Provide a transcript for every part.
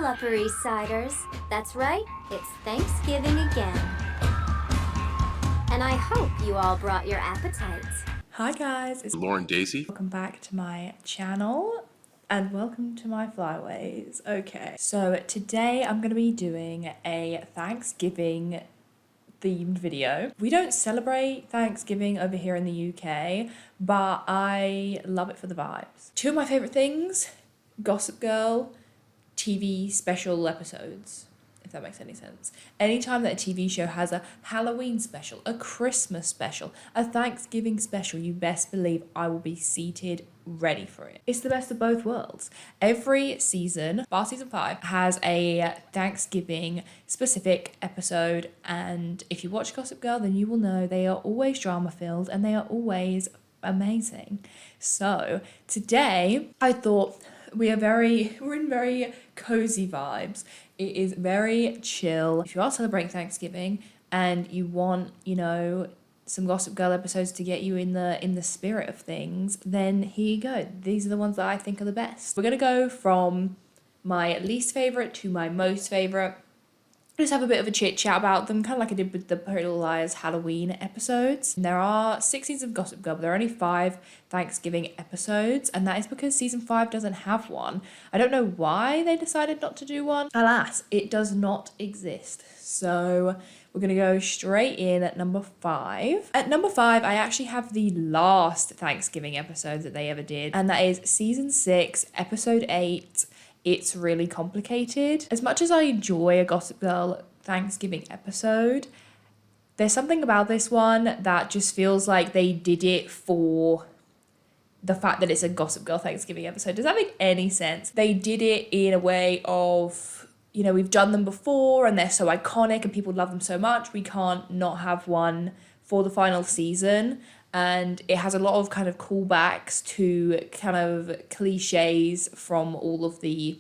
Upper East Siders. That's right, it's Thanksgiving again. And I hope you all brought your appetites. Hi guys, it's Lauren Daisy. Welcome back to my channel and welcome to my flyaways. Okay, so today I'm going to be doing a Thanksgiving themed video. We don't celebrate Thanksgiving over here in the UK, but I love it for the vibes. Two of my favourite things, Gossip Girl TV special episodes, if that makes any sense. Anytime that a TV show has a Halloween special, a Christmas special, a Thanksgiving special, you best believe I will be seated ready for it. It's the best of both worlds. Every season, bar season 5, has a Thanksgiving specific episode, and if you watch Gossip Girl, then you will know they are always drama filled and they are always amazing. So today I thought we're in very cozy vibes. It is very chill. If you are celebrating Thanksgiving and you want, some Gossip Girl episodes to get you in the spirit of things, then here you go. These are the ones that I think are the best. We're gonna go from my least favorite to my most favorite. Just have a bit of a chit chat about them, kind of like I did with the Pretty Little Liars Halloween episodes. There are 6 seasons of Gossip Girl, but there are only 5 Thanksgiving episodes, and that is because season 5 doesn't have one. I don't know why they decided not to do one. Alas, it does not exist. So we're gonna go straight in at number 5. At number 5, I actually have the last Thanksgiving episode that they ever did, and that is season 6, episode 8. It's really complicated. As much as I enjoy a Gossip Girl Thanksgiving episode, there's something about this one that just feels like they did it for the fact that it's a Gossip Girl Thanksgiving episode. Does that make any sense? They did it in a way of, we've done them before and they're so iconic and people love them so much. We can't not have one for the final season. And it has a lot of kind of callbacks to kind of cliches from all of the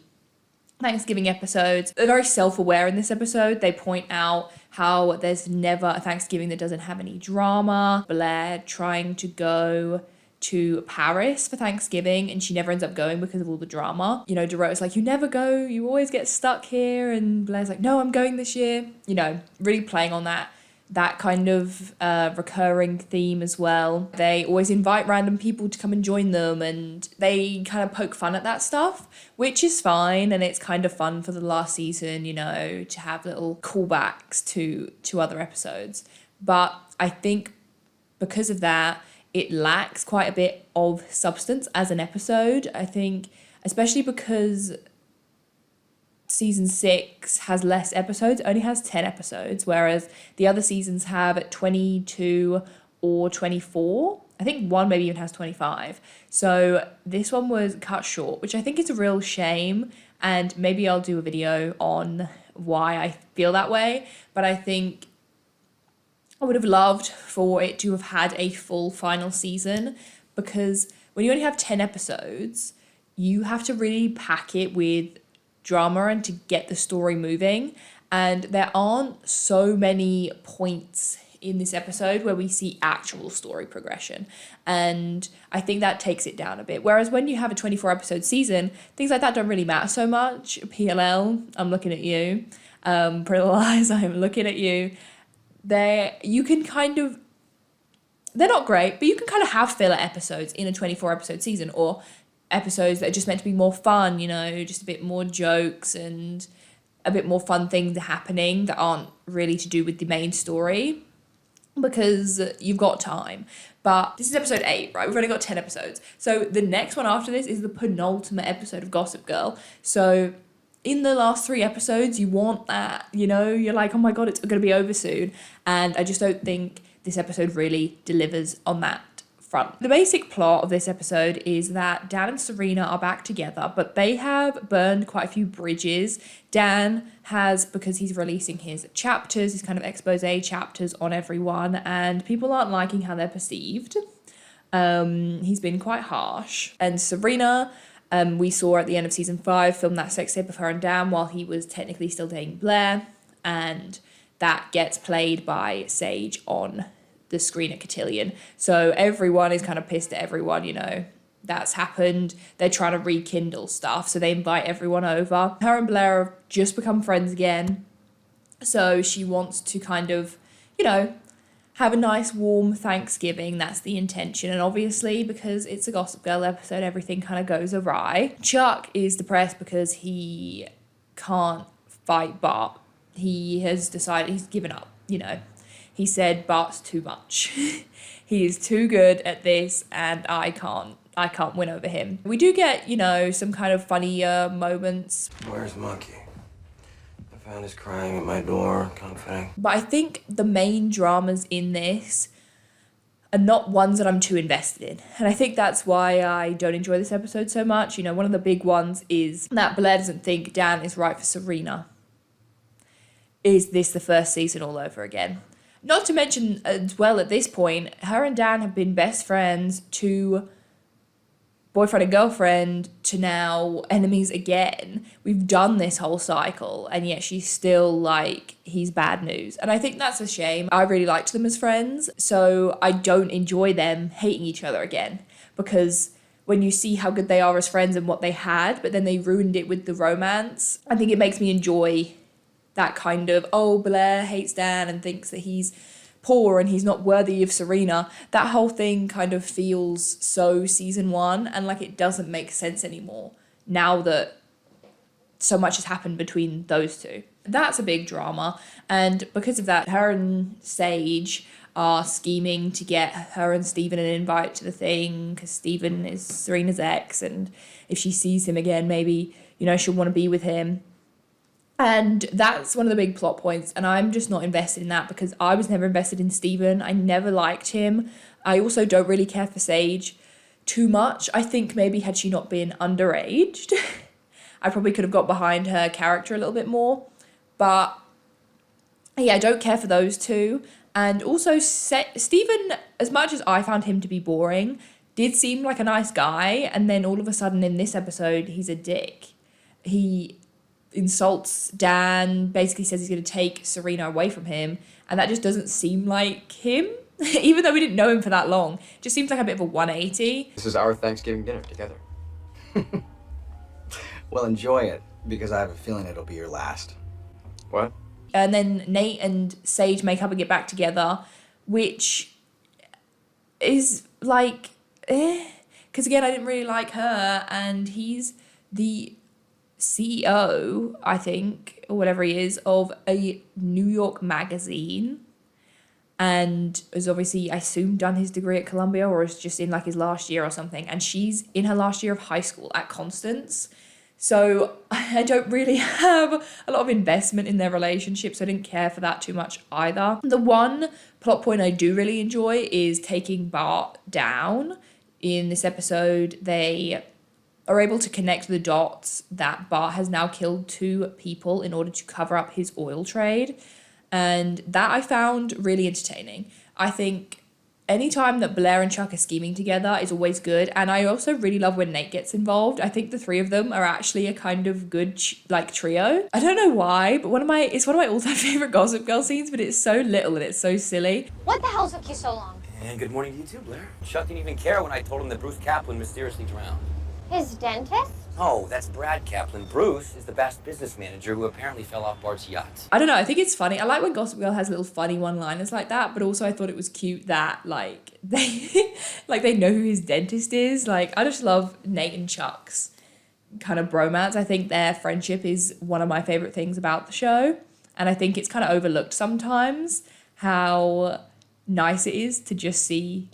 Thanksgiving episodes. They're very self-aware in this episode. They point out how there's never a Thanksgiving that doesn't have any drama. Blair trying to go to Paris for Thanksgiving and she never ends up going because of all the drama. Dorota's like, you never go, you always get stuck here. And Blair's like, no, I'm going this year. Really playing on that kind of recurring theme as well. They always invite random people to come and join them and they kind of poke fun at that stuff, which is fine, and it's kind of fun for the last season, to have little callbacks to other episodes. But I think because of that, it lacks quite a bit of substance as an episode. I think especially because season 6 has less episodes, only has 10 episodes, whereas the other seasons have 22 or 24. I think one maybe even has 25. So this one was cut short, which I think is a real shame, and maybe I'll do a video on why I feel that way. But I think I would have loved for it to have had a full final season, because when you only have 10 episodes, you have to really pack it with drama and to get the story moving, and there aren't so many points in this episode where we see actual story progression, and I think that takes it down a bit. Whereas when you have a 24 episode season, things like that don't really matter so much. PLL, I'm looking at you. Pretty Little Lies, I'm looking at you. You can kind of, they're not great, but you can kind of have filler episodes in a 24 episode season, or episodes that are just meant to be more fun, just a bit more jokes and a bit more fun things happening that aren't really to do with the main story, because you've got time. But this is episode 8, right? We've only got 10 episodes. So the next one after this is the penultimate episode of Gossip Girl. So in the last 3 episodes, you want that, you're like, oh my God, it's going to be over soon. And I just don't think this episode really delivers on that front. The basic plot of this episode is that Dan and Serena are back together, but they have burned quite a few bridges. Dan has, because he's releasing his chapters, his kind of expose chapters on everyone, and people aren't liking how they're perceived. He's been quite harsh. And Serena, we saw at the end of season 5, filmed that sex tape of her and Dan while he was technically still dating Blair, and that gets played by Sage on the screen at Cotillion. So everyone is kind of pissed at everyone, that's happened. They're trying to rekindle stuff, so they invite everyone over. Her and Blair have just become friends again, so she wants to kind of, you know, have a nice warm Thanksgiving. That's the intention. And obviously, because it's a Gossip Girl episode, everything kind of goes awry. Chuck is depressed because he can't fight Bart. He has decided he's given up, you know. He said Bart's too much. He is too good at this and I can't win over him. We do get, you know, some kind of funnier moments. Where's Monkey? I found his crying at my door, comforting. But I think the main dramas in this are not ones that I'm too invested in. And I think that's why I don't enjoy this episode so much. You know, one of the big ones is that Blair doesn't think Dan is right for Serena. Is this the first season all over again? Not to mention, as well, at this point, her and Dan have been best friends to boyfriend and girlfriend to now enemies again. We've done this whole cycle, and yet she's still like, he's bad news. And I think that's a shame. I really liked them as friends, so I don't enjoy them hating each other again. Because when you see how good they are as friends and what they had, but then they ruined it with the romance, I think it makes me enjoy that kind of, oh, Blair hates Dan and thinks that he's poor and he's not worthy of Serena. That whole thing kind of feels so season 1 and like it doesn't make sense anymore now that so much has happened between those two. That's a big drama, and because of that, her and Sage are scheming to get her and Steven an invite to the thing because Steven is Serena's ex, and if she sees him again, maybe, you know, she'll want to be with him. And that's one of the big plot points, and I'm just not invested in that because I was never invested in Steven. I never liked him. I also don't really care for Sage too much. I think maybe had she not been underaged, I probably could have got behind her character a little bit more. But yeah, I don't care for those two. And also, Steven, as much as I found him to be boring, did seem like a nice guy. And then all of a sudden in this episode, he's a dick. He insults Dan, basically says he's going to take Serena away from him, and that just doesn't seem like him. Even though we didn't know him for that long, it just seems like a bit of a 180. This is our Thanksgiving dinner together. Well, enjoy it, because I have a feeling it'll be your last. What? And then Nate and Sage make up and get back together, which is like, because again, I didn't really like her, and he's the CEO, I think, or whatever he is, of a New York magazine, and has obviously, I assume, done his degree at Columbia, or is just in like his last year or something, and she's in her last year of high school at Constance. So I don't really have a lot of investment in their relationship, so I didn't care for that too much either. The one plot point I do really enjoy is taking Bart down. In this episode, they are able to connect the dots that Bart has now killed 2 people in order to cover up his oil trade. And that I found really entertaining. I think anytime that Blair and Chuck are scheming together is always good. And I also really love when Nate gets involved. I think the 3 of them are actually a kind of good trio. I don't know why, but it's one of my all-time favorite Gossip Girl scenes, but it's so little and it's so silly. What the hell took you so long? And good morning to you too, Blair. Chuck didn't even care when I told him that Bruce Kaplan mysteriously drowned. His dentist? Oh, that's Brad Kaplan. Bruce is the best business manager who apparently fell off Bart's yacht. I don't know, I think it's funny. I like when Gossip Girl has little funny one-liners like that, but also I thought it was cute that, like, they know who his dentist is. Like, I just love Nate and Chuck's kind of bromance. I think their friendship is one of my favorite things about the show, and I think it's kind of overlooked sometimes how nice it is to just see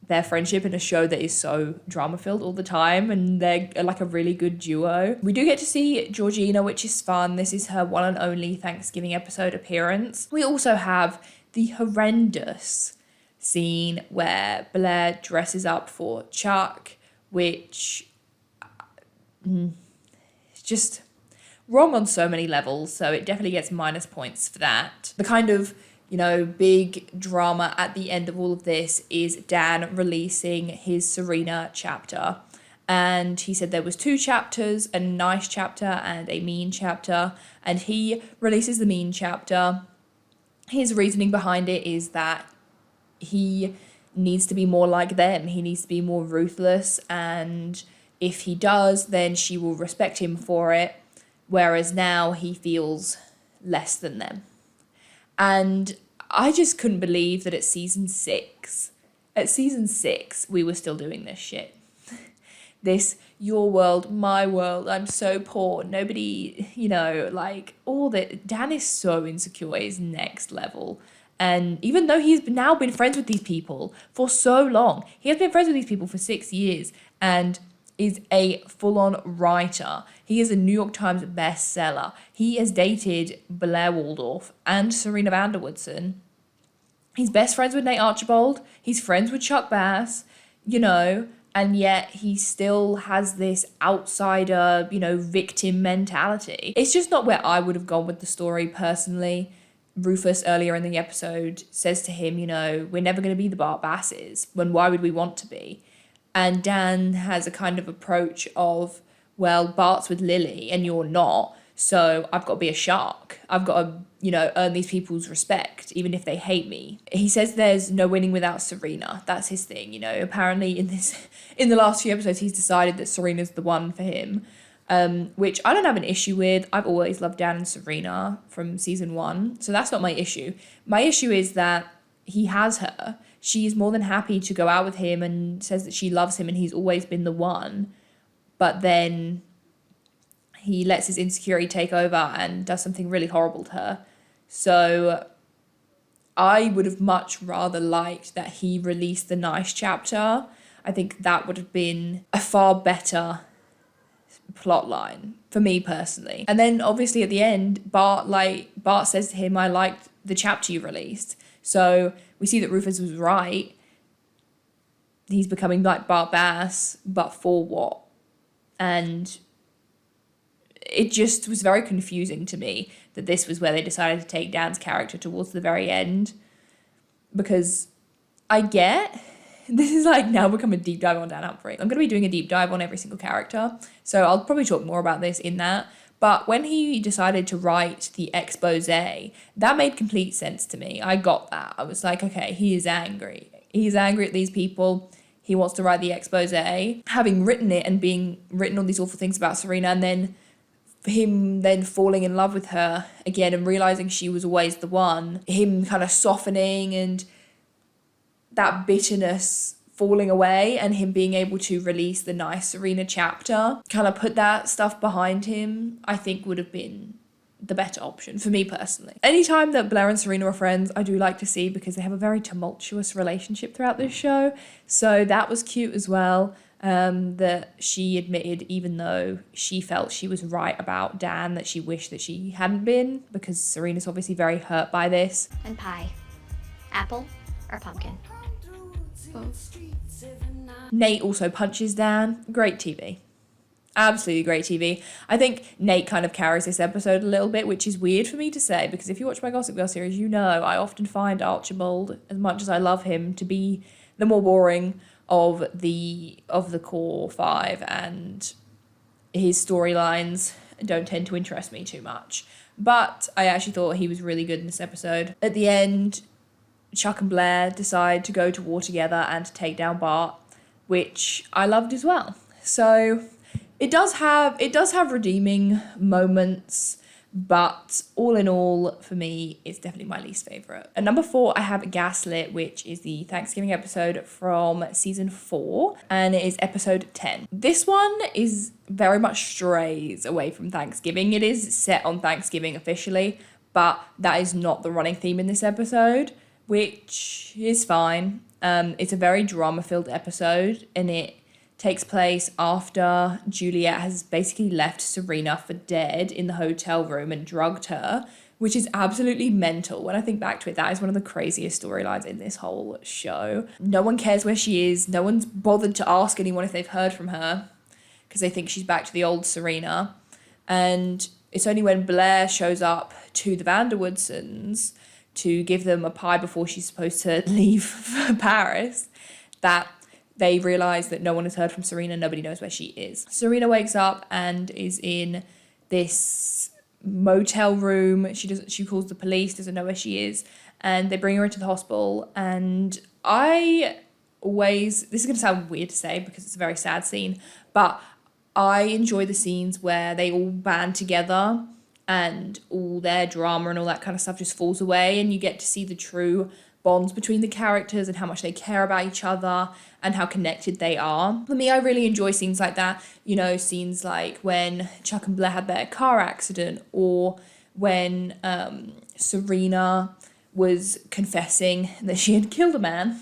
their friendship in a show that is so drama-filled all the time, and they're like a really good duo. We do get to see Georgina, which is fun. This is her one and only Thanksgiving episode appearance. We also have the horrendous scene where Blair dresses up for Chuck, which is just wrong on so many levels, so it definitely gets minus points for that. The kind of, you know, big drama at the end of all of this is Dan releasing his Serena chapter. And he said there was 2 chapters, a nice chapter and a mean chapter. And he releases the mean chapter. His reasoning behind it is that he needs to be more like them. He needs to be more ruthless, and if he does, then she will respect him for it, whereas now he feels less than them. And I just couldn't believe that at season 6, we were still doing this shit. This your world, my world, I'm so poor, nobody, like all that. Dan is so insecure, is next level. And even though he's now been friends with these people for so long, he has been friends with these people for 6 years and is a full-on writer. He is a New York Times bestseller. He has dated Blair Waldorf and Serena van der Woodsen. He's best friends with Nate Archibald. He's friends with Chuck Bass, and yet he still has this outsider, victim mentality. It's just not where I would have gone with the story personally. Rufus, earlier in the episode, says to him, we're never going to be the Bart Basses. When why would we want to be? And Dan has a kind of approach of, well, Bart's with Lily and you're not, so I've got to be a shark. I've got to, earn these people's respect, even if they hate me. He says there's no winning without Serena. That's his thing, Apparently in the last few episodes, he's decided that Serena's the one for him, which I don't have an issue with. I've always loved Dan and Serena from season 1, so that's not my issue. My issue is that he has her. She's more than happy to go out with him and says that she loves him and he's always been the one. But then he lets his insecurity take over and does something really horrible to her. So I would have much rather liked that he released the nice chapter. I think that would have been a far better plot line for me personally. And then obviously at the end, Bart says to him, I liked the chapter you released. So we see that Rufus was right. He's becoming like Bart Bass, but for what? And it just was very confusing to me that this was where they decided to take Dan's character towards the very end. Because this is like now become a deep dive on Dan Humphrey. I'm going to be doing a deep dive on every single character, so I'll probably talk more about this in that. But when he decided to write the expose, that made complete sense to me. I got that. I was like, okay, he is angry. He's angry at these people. He wants to write the expose. Having written it and being written all these awful things about Serena, and then him then falling in love with her again and realizing she was always the one, him kind of softening and that bitterness falling away, and him being able to release the nice Serena chapter, kind of put that stuff behind him, I think would have been the better option for me personally. Anytime that Blair and Serena are friends, I do like to see, because they have a very tumultuous relationship throughout this show. So that was cute as well, that she admitted, even though she felt she was right about Dan, that she wished that she hadn't been, because Serena's obviously very hurt by this. And pie. Apple or pumpkin? Nate also punches Dan. Great TV. Absolutely great TV. I think Nate kind of carries this episode a little bit, which is weird for me to say, because if you watch my Gossip Girl series, I often find Archibald, as much as I love him, to be the more boring of the core 5, and his storylines don't tend to interest me too much. But I actually thought he was really good in this episode. At the end, Chuck and Blair decide to go to war together and to take down Bart, which I loved as well. So it does have redeeming moments, but all in all, for me, it's definitely my least favourite. At number 4, I have Gaslit, which is the Thanksgiving episode from season 4, and it is episode 10. This one is very much strays away from Thanksgiving. It is set on Thanksgiving officially, but that is not the running theme in this episode, which is fine. It's a very drama-filled episode, and it takes place after Juliet has basically left Serena for dead in the hotel room and drugged her, which is absolutely mental. When I think back to it, that is one of the craziest storylines in this whole show. No one cares where she is. No one's bothered to ask anyone if they've heard from her, because they think she's back to the old Serena. And it's only when Blair shows up to the van der Woodsens to give them a pie before she's supposed to leave for Paris that they realise that no one has heard from Serena. Nobody knows where she is. Serena wakes up and is in this motel room. She calls the police, doesn't know where she is, and they bring her into the hospital. And I always, this is going to sound weird to say because it's a very sad scene, but I enjoy the scenes where they all band together and all their drama and all that kind of stuff just falls away, and you get to see the true bonds between the characters and how much they care about each other and how connected they are. For me, I really enjoy scenes like that. You know, scenes like when Chuck and Blair had their car accident, or when Serena was confessing that she had killed a man.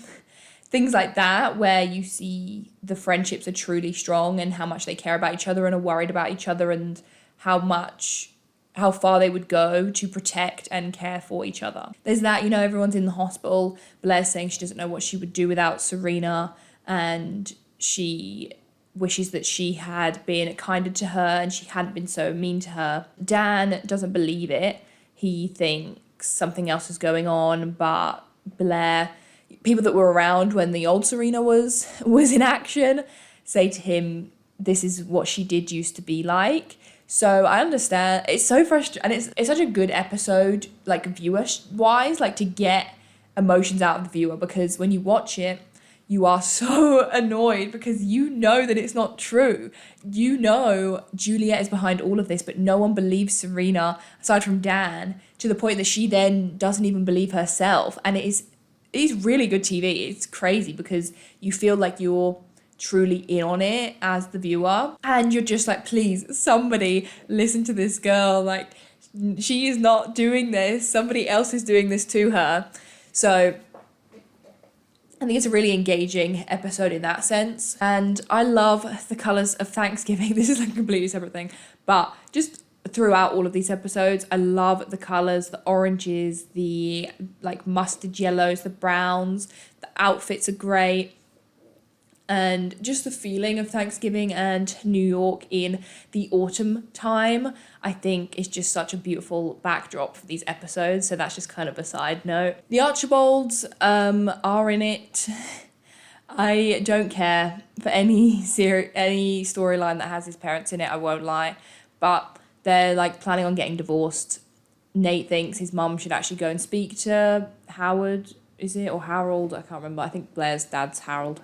Things like that, where you see the friendships are truly strong and how much they care about each other and are worried about each other, and how far they would go to protect and care for each other. There's that, you know, everyone's in the hospital. Blair's saying she doesn't know what she would do without Serena, and she wishes that she had been kinder to her and she hadn't been so mean to her. Dan doesn't believe it. He thinks something else is going on, but Blair, people that were around when the old Serena was in action, say to him, this is what she did used to be like. So I understand. It's so frustrating, and it's such a good episode, like viewer-wise, like to get emotions out of the viewer, because when you watch it, you are so annoyed because you know that it's not true. You know Juliet is behind all of this, but no one believes Serena, aside from Dan, to the point that she then doesn't even believe herself. And it is really good TV. It's crazy because you feel like you're truly in on it as the viewer, and you're just like, please, somebody listen to this girl. Like, she is not doing this. Somebody else is doing this to her. So I think it's a really engaging episode in that sense. And I love the colours of Thanksgiving. This is like a completely separate thing. But just throughout all of these episodes, I love the colours, the oranges, the like mustard yellows, the browns. The outfits are great. And just the feeling of Thanksgiving and New York in the autumn time, I think is just such a beautiful backdrop for these episodes. So that's just kind of a side note. The Archibalds are in it. I don't care for any storyline that has his parents in it, I won't lie. But they're like planning on getting divorced. Nate thinks his mum should actually go and speak to Howard, is it, or Harold? I can't remember. I think Blair's dad's Harold.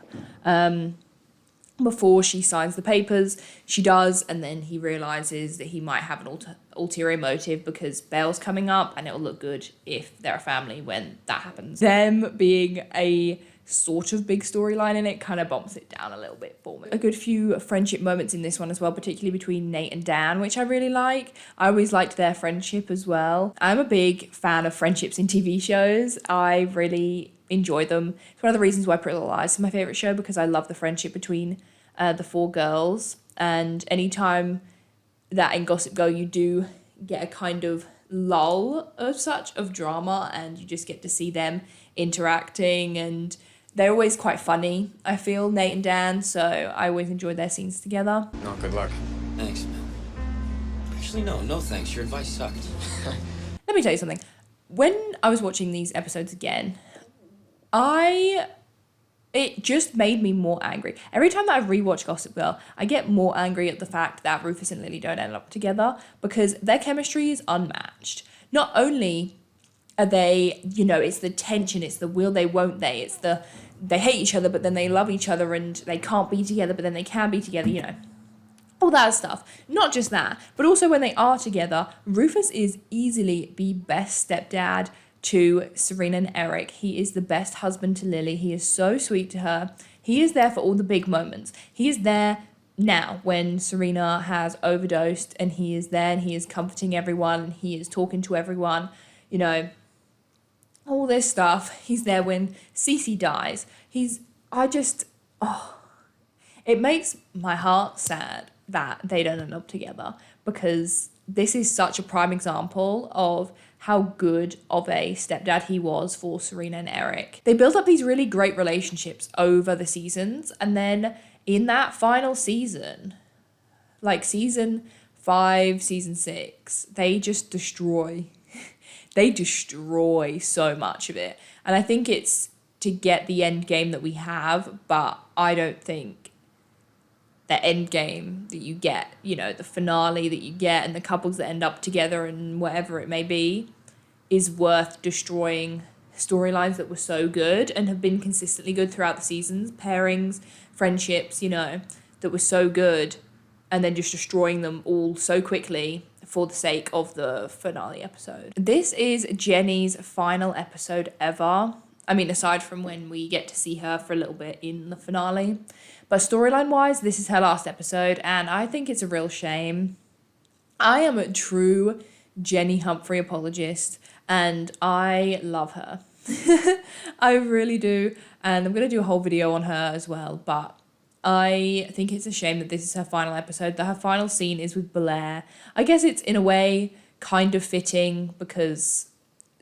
Before she signs the papers, she does, and then he realizes that he might have an ulterior motive because Belle's coming up, and it'll look good if they're a family when that happens. Them being a sort of big storyline in it kind of bumps it down a little bit for me. A good few friendship moments in this one as well, particularly between Nate and Dan, which I really like. I always liked their friendship as well. I'm a big fan of friendships in TV shows. I really enjoy them. It's one of the reasons why Pretty Little Lies is my favourite show, because I love the friendship between the four girls. And anytime that in Gossip Girl you do get a kind of lull of drama, and you just get to see them interacting, and they're always quite funny, I feel, Nate and Dan, so I always enjoy their scenes together. No, good luck. Thanks, man. Actually, no thanks. Your advice sucked. Let me tell you something. When I was watching these episodes again, it just made me more angry. Every time that I rewatch Gossip Girl, I get more angry at the fact that Rufus and Lily don't end up together, because their chemistry is unmatched. Not only are they, you know, it's the tension, it's the will they, won't they, it's the they hate each other but then they love each other, and they can't be together but then they can be together, you know, all that stuff. Not just that, but also when they are together, Rufus is easily the best stepdad to Serena and Eric. He is the best husband to Lily. He is so sweet to her. He is there for all the big moments. He is there now when Serena has overdosed, and he is there and he is comforting everyone, and he is talking to everyone, you know, all this stuff. He's there when Cece dies. It makes my heart sad that they don't end up together, because this is such a prime example of how good of a stepdad he was for Serena and Eric. They built up these really great relationships over the seasons, and then in that final season, like season 5, season 6, they just destroy so much of it. And I think it's to get the end game that we have, but I don't think the end game that you get, you know, the finale that you get and the couples that end up together and whatever it may be, is worth destroying storylines that were so good and have been consistently good throughout the seasons, pairings, friendships, that were so good, and then just destroying them all so quickly for the sake of the finale episode. This is Jenny's final episode ever. I mean, aside from when we get to see her for a little bit in the finale. But storyline-wise, this is her last episode, and I think it's a real shame. I am a true Jenny Humphrey apologist, and I love her. I really do, and I'm going to do a whole video on her as well, but I think it's a shame that this is her final episode, that her final scene is with Blair. I guess it's, in a way, kind of fitting, because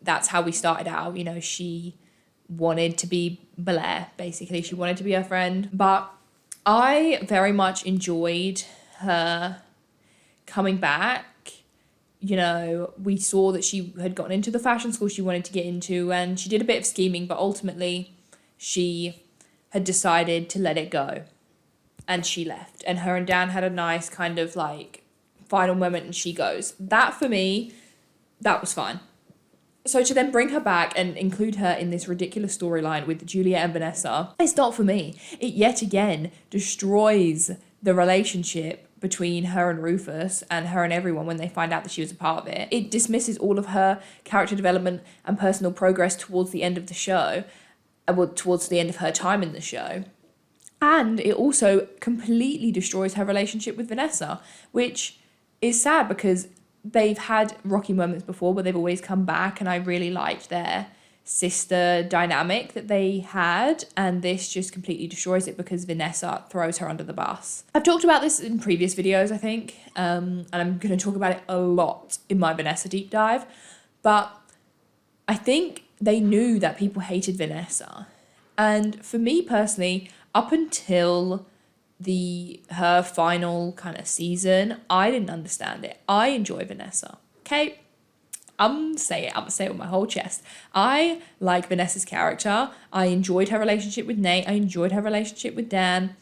that's how we started out. She wanted to be Blair, basically. She wanted to be her friend. But I very much enjoyed her coming back. We saw that she had gotten into the fashion school she wanted to get into, and she did a bit of scheming, but ultimately she had decided to let it go. And she left. And her and Dan had a nice kind of final moment, and she goes. That, for me, that was fine. So to then bring her back and include her in this ridiculous storyline with Juliet and Vanessa, it's not for me. It yet again destroys the relationship between her and Rufus and her and everyone when they find out that she was a part of it. It dismisses all of her character development and personal progress towards the end of the show, towards the end of her time in the show. And it also completely destroys her relationship with Vanessa, which is sad because they've had rocky moments before, but they've always come back, and I really liked their sister dynamic that they had, and this just completely destroys it because Vanessa throws her under the bus. I've talked about this in previous videos, I think, and I'm going to talk about it a lot in my Vanessa deep dive, but I think they knew that people hated Vanessa, and for me personally, up until her final kind of season, I didn't understand it. I enjoy Vanessa. Okay? I'm gonna say it with my whole chest. I like Vanessa's character. I enjoyed her relationship with Nate. I enjoyed her relationship with Dan.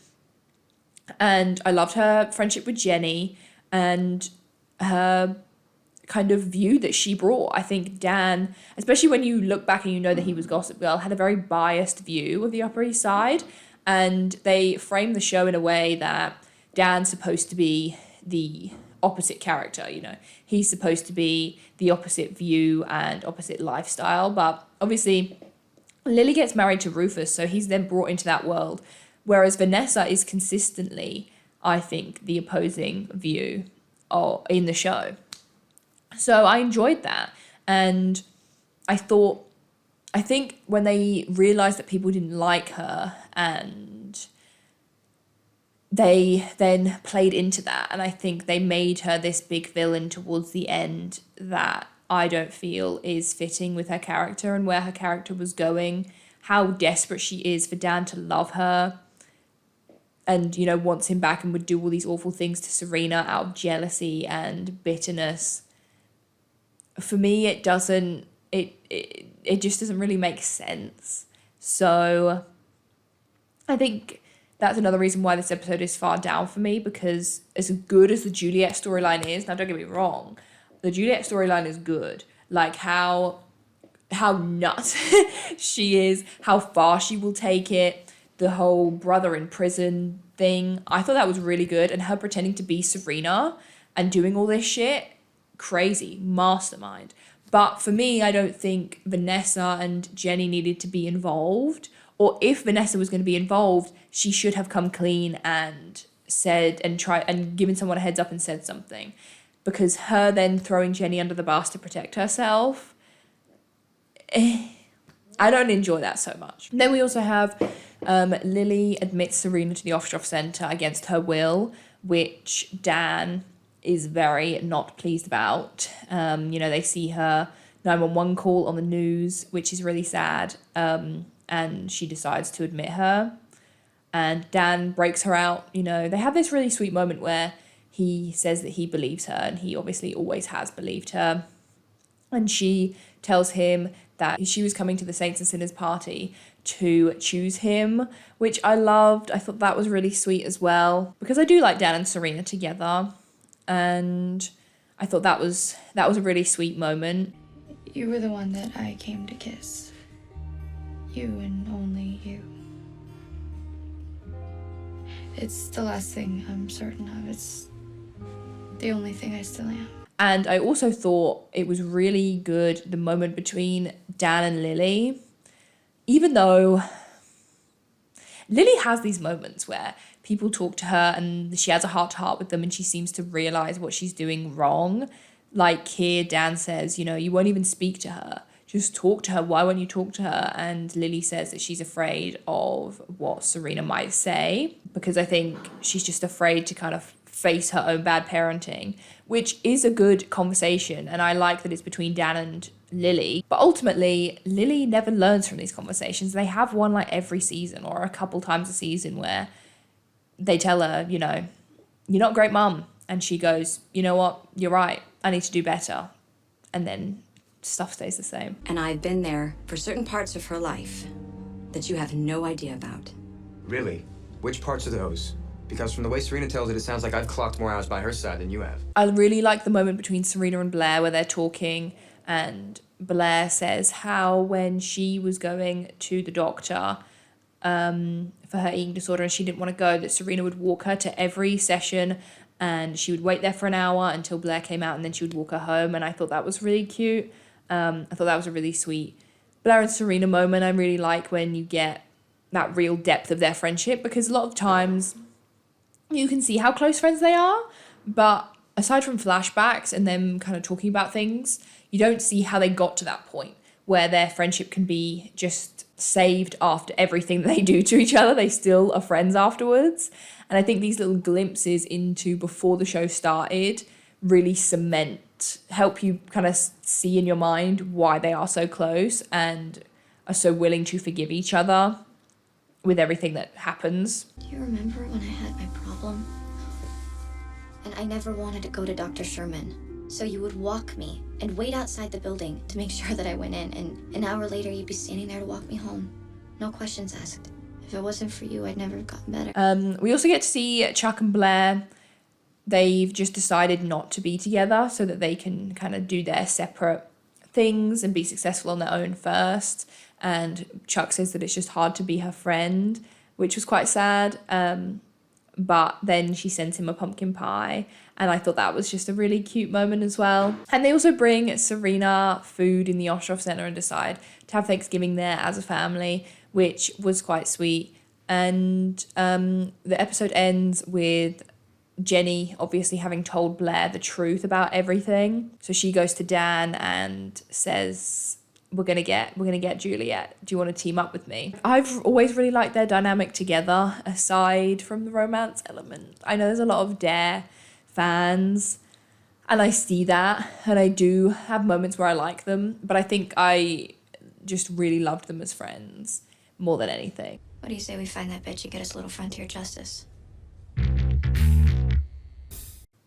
And I loved her friendship with Jenny and her kind of view that she brought. I think Dan, especially when you look back and you know that he was Gossip Girl, had a very biased view of the Upper East Side. And they frame the show in a way that Dan's supposed to be the opposite character, He's supposed to be the opposite view and opposite lifestyle. But obviously, Lily gets married to Rufus, so he's then brought into that world. Whereas Vanessa is consistently, I think, the opposing view in the show. So I enjoyed that. And I think when they realised that people didn't like her, and they then played into that, and I think they made her this big villain towards the end that I don't feel is fitting with her character and where her character was going, how desperate she is for Dan to love her and, wants him back and would do all these awful things to Serena out of jealousy and bitterness. For me, it doesn't, it just doesn't really make sense. So I think that's another reason why this episode is far down for me, because as good as the Juliet storyline is, now don't get me wrong, the Juliet storyline is good. Like how nuts she is, how far she will take it, the whole brother in prison thing. I thought that was really good. And her pretending to be Serena and doing all this shit, crazy, mastermind. But for me, I don't think Vanessa and Jenny needed to be involved. Or if Vanessa was going to be involved, she should have come clean and said and tried and given someone a heads up and said something. Because her then throwing Jenny under the bus to protect herself, I don't enjoy that so much. And then we also have Lily admits Serena to the Ostrov Center against her will, which Dan is very not pleased about. They see her 911 call on the news, which is really sad. And she decides to admit her. And Dan breaks her out. They have this really sweet moment where he says that he believes her, and he obviously always has believed her. And she tells him that she was coming to the Saints and Sinners party to choose him, which I loved. I thought that was really sweet as well, because I do like Dan and Serena together. And I thought that was a really sweet moment. You were the one that I came to kiss. you and only you. It's the last thing I'm certain of. It's the only thing I still am. And I also thought it was really good, the moment between Dan and Lily. Even though Lily has these moments where people talk to her and she has a heart-to-heart with them and she seems to realise what she's doing wrong. Like here, Dan says, you know, you won't even speak to her. Just talk to her. Why won't you talk to her? And Lily says that she's afraid of what Serena might say, because I think she's just afraid to kind of face her own bad parenting, which is a good conversation. And I like that it's between Dan and Lily. But ultimately, Lily never learns from these conversations. They have one like every season or a couple times a season where they tell her, you know, you're not a great mum. And she goes, you know what? You're right. I need to do better. And then stuff stays the same. And I've been there for certain parts of her life that you have no idea about. Really? Which parts are those? Because from the way Serena tells it sounds like I've clocked more hours by her side than you have. I really like the moment between Serena and Blair where they're talking and Blair says how when she was going to the doctor for her eating disorder and she didn't want to go, that Serena would walk her to every session and she would wait there for an hour until Blair came out and then she would walk her home. And I thought that was really cute. I thought that was a really sweet Blair and Serena moment. I really like when you get that real depth of their friendship, because a lot of times you can see how close friends they are, but aside from flashbacks and them kind of talking about things, you don't see how they got to that point where their friendship can be just saved after everything they do to each other. They still are friends afterwards. And I think these little glimpses into before the show started really help you kind of see in your mind why they are so close and are so willing to forgive each other with everything that happens. Do you remember when I had my problem? And I never wanted to go to Dr. Sherman. So you would walk me and wait outside the building to make sure that I went in. And an hour later, you'd be standing there to walk me home. No questions asked. If it wasn't for you, I'd never have gotten better. We also get to see Chuck and Blair. They've just decided not to be together so that they can kind of do their separate things and be successful on their own first. And Chuck says that it's just hard to be her friend, which was quite sad. But then she sends him a pumpkin pie. And I thought that was just a really cute moment as well. And they also bring Serena food in the Ostroff Center and decide to have Thanksgiving there as a family, which was quite sweet. And the episode ends with Jenny obviously having told Blair the truth about everything. So she goes to Dan and says, we're gonna get Juliet. Do you want to team up with me? I've always really liked their dynamic together, aside from the romance element. I know there's a lot of Dare fans, and I see that, and I do have moments where I like them, but I think I just really loved them as friends more than anything. What do you say we find that bitch and get us a little frontier justice?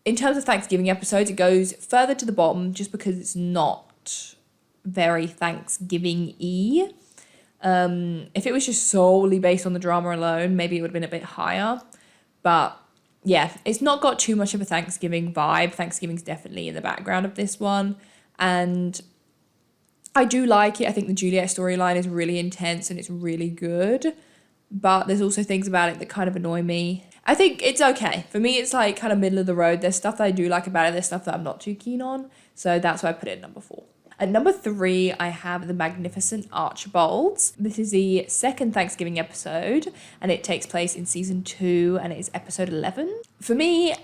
In terms of Thanksgiving episodes, it goes further to the bottom just because it's not very Thanksgiving-y. If it was just solely based on the drama alone, maybe it would have been a bit higher. But yeah, it's not got too much of a Thanksgiving vibe. Thanksgiving's definitely in the background of this one. And I do like it. I think the Juliet storyline is really intense and it's really good. But there's also things about it that kind of annoy me. I think it's okay. For me, it's like kind of middle of the road. There's stuff that I do like about it. There's stuff that I'm not too keen on. So that's why I put it at number 4. At number 3, I have The Magnificent Archibalds. This is the second Thanksgiving episode, and it takes place in season 2, and it is episode 11. For me,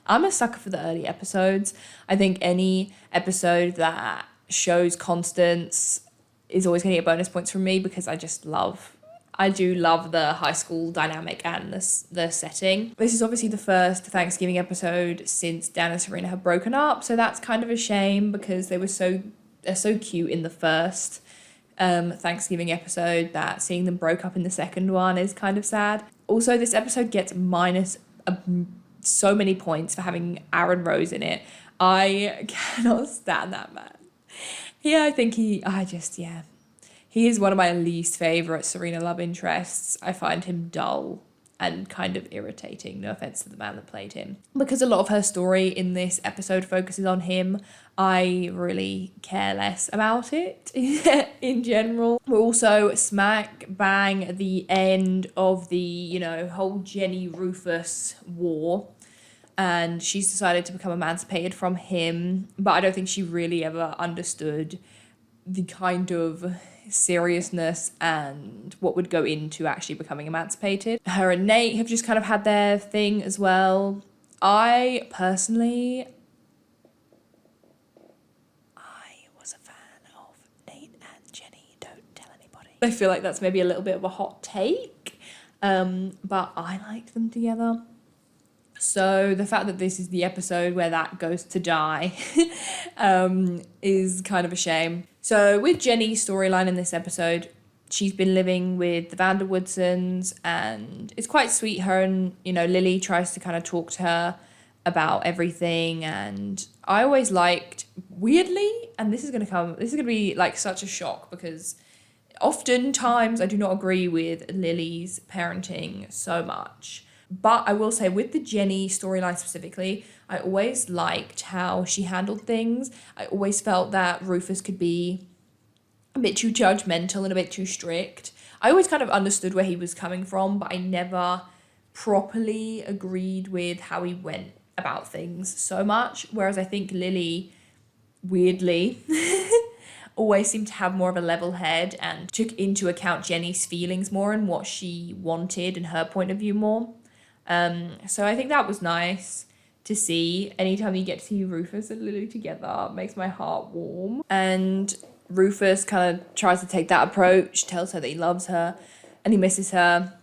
I'm a sucker for the early episodes. I think any episode that shows Constance is always going to get bonus points from me because I do love the high school dynamic and the setting. This is obviously the first Thanksgiving episode since Dan and Serena have broken up, so that's kind of a shame because they're so cute in the first Thanksgiving episode that seeing them broke up in the second one is kind of sad. Also, this episode gets minus so many points for having Aaron Rose in it. I cannot stand that man. Yeah, I think he is one of my least favourite Serena love interests. I find him dull and kind of irritating. No offense to the man that played him. Because a lot of her story in this episode focuses on him, I really care less about it in general. We're also smack bang at the end of the, you know, whole Jenny Rufus war. And she's decided to become emancipated from him. But I don't think she really ever understood the kind of seriousness and what would go into actually becoming emancipated. Her and Nate have just kind of had their thing as well. I personally, I was a fan of Nate and Jenny. Don't tell anybody. I feel like that's maybe a little bit of a hot take, but I liked them together. So the fact that this is the episode where that goes to die is kind of a shame. So with Jenny's storyline in this episode, she's been living with the Vanderwoodsons, and it's quite sweet. Her and, you know, Lily tries to kind of talk to her about everything, and I always liked, weirdly, and this is going to be like such a shock because oftentimes I do not agree with Lily's parenting so much. But I will say with the Jenny storyline specifically, I always liked how she handled things. I always felt that Rufus could be a bit too judgmental and a bit too strict. I always kind of understood where he was coming from, but I never properly agreed with how he went about things so much. Whereas I think Lily, weirdly, always seemed to have more of a level head and took into account Jenny's feelings more and what she wanted and her point of view more. So I think that was nice to see. Anytime you get to see Rufus and Lily together, it makes my heart warm. And Rufus kind of tries to take that approach, tells her that he loves her and he misses her.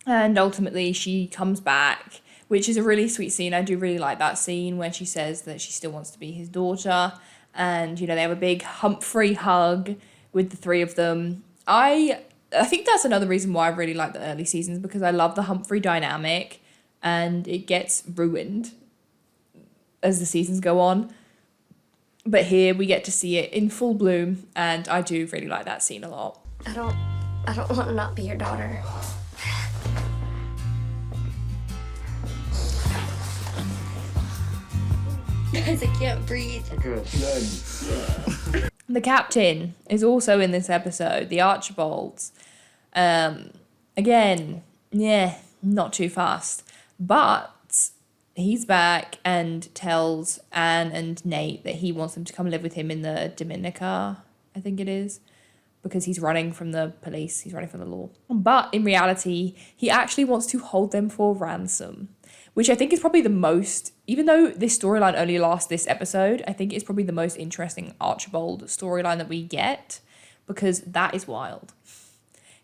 And ultimately she comes back, which is a really sweet scene. I do really like that scene when she says that she still wants to be his daughter. And, you know, they have a big Humphrey hug with the three of them. I think that's another reason why I really like the early seasons, because I love the Humphrey dynamic and it gets ruined as the seasons go on. But here we get to see it in full bloom, and I do really like that scene a lot. I don't want to not be your daughter. Guys, I can't breathe. Good. The captain is also in this episode, the Archibalds. Again, yeah, not too fast. But he's back and tells Anne and Nate that he wants them to come live with him in the Dominica, I think it is, because he's running from the police, he's running from the law. But in reality, he actually wants to hold them for ransom, which I think is probably the most, even though this storyline only lasts this episode, I think it's probably the most interesting Archibald storyline that we get, because that is wild.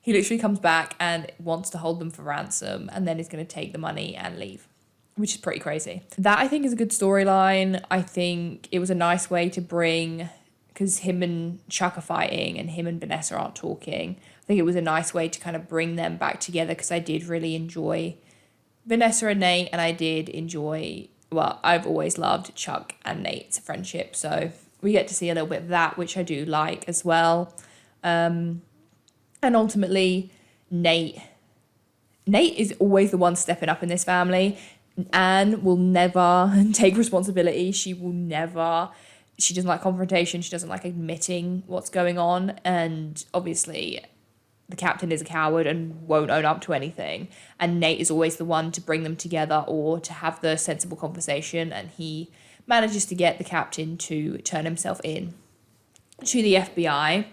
He literally comes back and wants to hold them for ransom, and then is going to take the money and leave, which is pretty crazy. That I think is a good storyline. I think it was a nice way to bring, because him and Chuck are fighting and him and Vanessa aren't talking. I think it was a nice way to kind of bring them back together, because I did really enjoy Vanessa and Nate, and I did enjoy, well, I've always loved Chuck and Nate's friendship, so we get to see a little bit of that, which I do like as well. And ultimately, Nate is always the one stepping up in this family. Anne will never take responsibility. She doesn't like confrontation. She doesn't like admitting what's going on. And obviously, the captain is a coward and won't own up to anything. And Nate is always the one to bring them together or to have the sensible conversation. And he manages to get the captain to turn himself in to the FBI,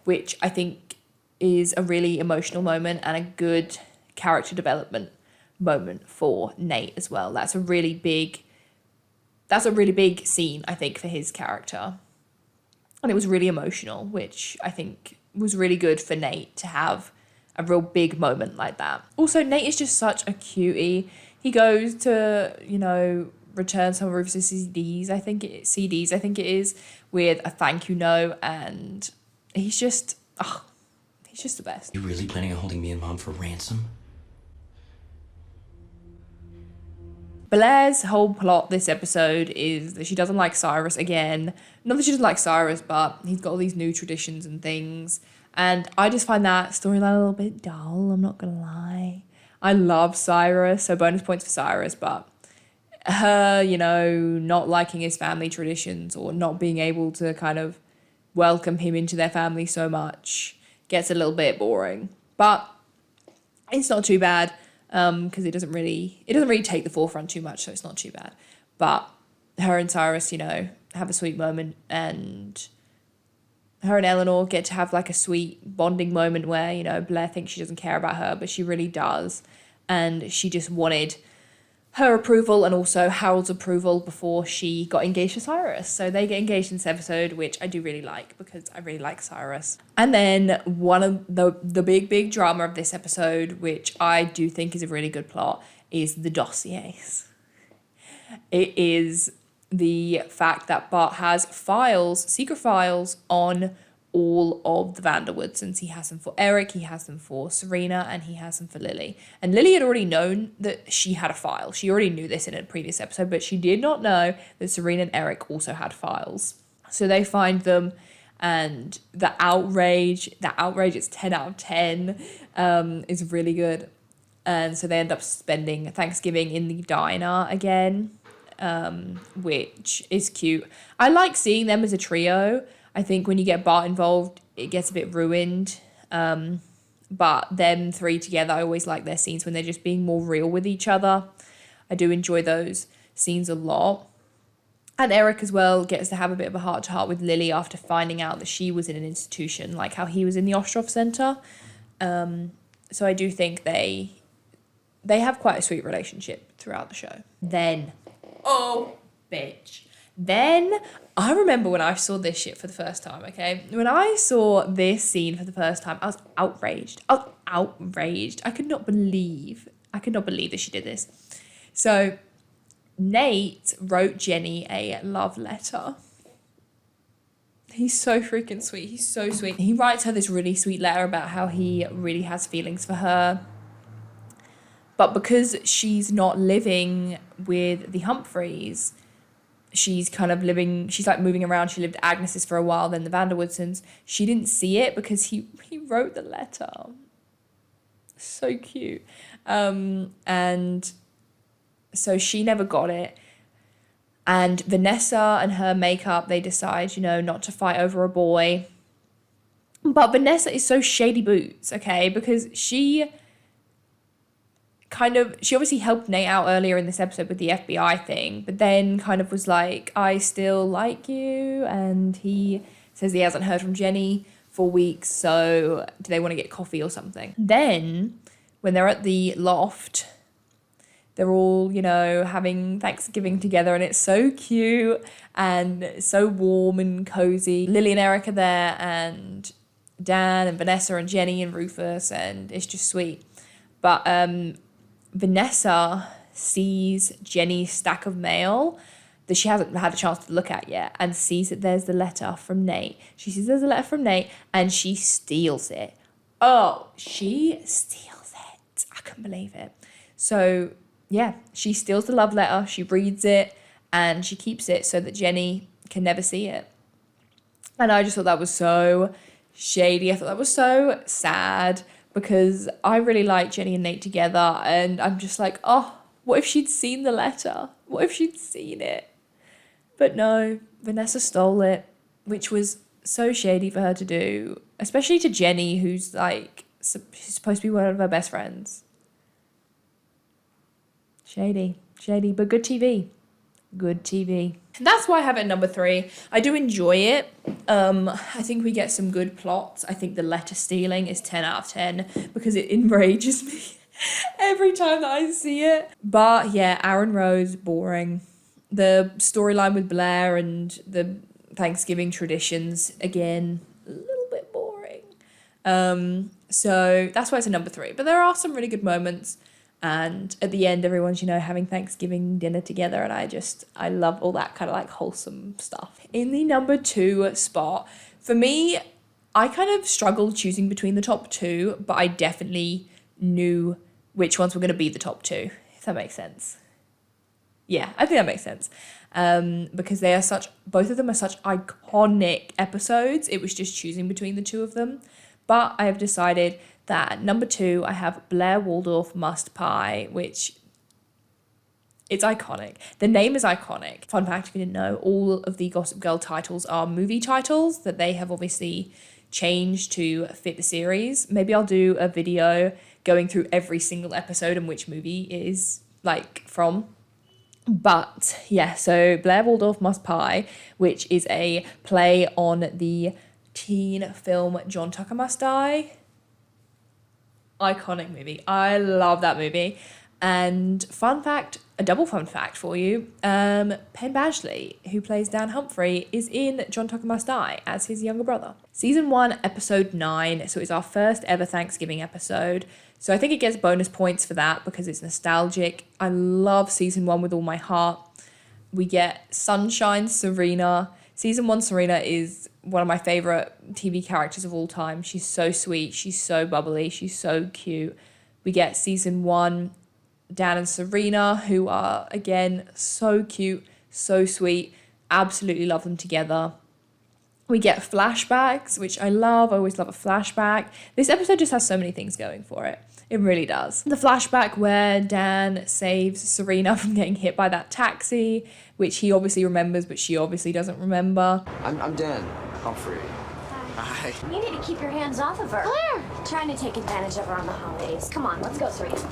which I think is a really emotional moment and a good character development moment for Nate as well. That's a really big scene, I think, for his character. And it was really emotional, which I think was really good for Nate to have a real big moment like that. Also, Nate is just such a cutie. He goes to, you know, return some of Rufus's CDs, I think it is, with a thank you note, and he's just the best. You really planning on holding me and Mom for ransom? Blair's whole plot this episode is that she doesn't like Cyrus again. Not that she doesn't like Cyrus, but he's got all these new traditions and things. And I just find that storyline a little bit dull, I'm not gonna lie. I love Cyrus, so bonus points for Cyrus, but her, you know, not liking his family traditions or not being able to kind of welcome him into their family so much gets a little bit boring. But it's not too bad, because it doesn't really take the forefront too much, so it's not too bad. But her and Cyrus, you know, have a sweet moment, and her and Eleanor get to have like a sweet bonding moment where, you know, Blair thinks she doesn't care about her, but she really does. And she just wanted her approval and also Harold's approval before she got engaged to Cyrus. So they get engaged in this episode, which I do really like because I really like Cyrus. And then one of the big drama of this episode, which I do think is a really good plot, is the dossiers. It is the fact that Bart has files, secret files, on all of the Vanderwoodsons. He has them for Eric, he has them for Serena, and he has them for Lily. And Lily had already known that she had a file. She already knew this in a previous episode, but she did not know that Serena and Eric also had files. So they find them, and the outrage, it's 10 out of 10, is really good. And so they end up spending Thanksgiving in the diner again, which is cute. I like seeing them as a trio. I think when you get Bart involved, it gets a bit ruined. But them three together, I always like their scenes when they're just being more real with each other. I do enjoy those scenes a lot. And Eric as well gets to have a bit of a heart-to-heart with Lily after finding out that she was in an institution, like how he was in the Ostroff Center. So I do think they have quite a sweet relationship throughout the show. Then, Then, I remember when I saw this shit for the first time, okay? When I saw this scene for the first time, I was outraged. I could not believe that she did this. So, Nate wrote Jenny a love letter. He's so freaking sweet. He's so sweet. He writes her this really sweet letter about how he really has feelings for her. But because she's not living with the Humphreys, she's like moving around. She lived at Agnes's for a while, then the Vanderwoodsons. She didn't see it because he wrote the letter. So cute. And so she never got it. And Vanessa and her makeup, they decide, not to fight over a boy. But Vanessa is so shady boots, okay? Because she obviously helped Nate out earlier in this episode with the FBI thing, but then kind of was like, I still like you, and he says he hasn't heard from Jenny for weeks, so do they want to get coffee or something? Then, when they're at the loft, they're all, having Thanksgiving together, and it's so cute and so warm and cozy. Lily and Eric are there, and Dan and Vanessa and Jenny and Rufus, and it's just sweet. But Vanessa sees Jenny's stack of mail that she hasn't had a chance to look at yet, and sees that there's the letter from Nate. She sees there's a letter from Nate, and she steals it. Oh, she steals it. I couldn't believe it. So, yeah, she steals the love letter, she reads it, and she keeps it so that Jenny can never see it. And I just thought that was so shady. I thought that was so sad, because I really like Jenny and Nate together, and I'm just like, oh, what if she'd seen the letter? What if she'd seen it? But no, Vanessa stole it, which was so shady for her to do, especially to Jenny, who's like, she's supposed to be one of her best friends. Shady, but good TV. Good TV. And that's why I have it at number 3. I do enjoy it. I think we get some good plots. I think the letter stealing is 10 out of 10 because it enrages me every time that I see it. But yeah, Aaron Rose, boring. The storyline with Blair and the Thanksgiving traditions, again, a little bit boring. So that's why it's a number 3. But there are some really good moments. And at the end, everyone's, having Thanksgiving dinner together. And I love all that kind of like wholesome stuff. In the number 2 spot, for me, I kind of struggled choosing between the top 2, but I definitely knew which ones were going to be the top 2, if that makes sense. Yeah, I think that makes sense. Because both of them are such iconic episodes. It was just choosing between the two of them. But I have decided that. Number 2, I have Blair Waldorf Must Pie, which it's iconic. The name is iconic. Fun fact, if you didn't know, all of the Gossip Girl titles are movie titles that they have obviously changed to fit the series. Maybe I'll do a video going through every single episode and which movie is like from. But yeah, so Blair Waldorf Must Pie, which is a play on the teen film John Tucker Must Die. Iconic movie. I love that movie. And fun fact, a double fun fact for you, Penn Badgley, who plays Dan Humphrey, is in John Tucker Must Die as his younger brother. Season 1, episode 9, so it's our first ever Thanksgiving episode. So I think it gets bonus points for that because it's nostalgic. I love season 1 with all my heart. We get Sunshine Serena. Season 1 Serena is one of my favorite TV characters of all time. She's so sweet. She's so bubbly. She's so cute. We get season 1 Dan and Serena, who are, again, so cute, so sweet. Absolutely love them together. We get flashbacks, which I love. I always love a flashback. This episode just has so many things going for it. It really does. The flashback where Dan saves Serena from getting hit by that taxi, which he obviously remembers, but she obviously doesn't remember. I'm Dan Humphrey. Hi. You need to keep your hands off of her. Claire! Trying to take advantage of her on the holidays. Come on, let's go, Serena.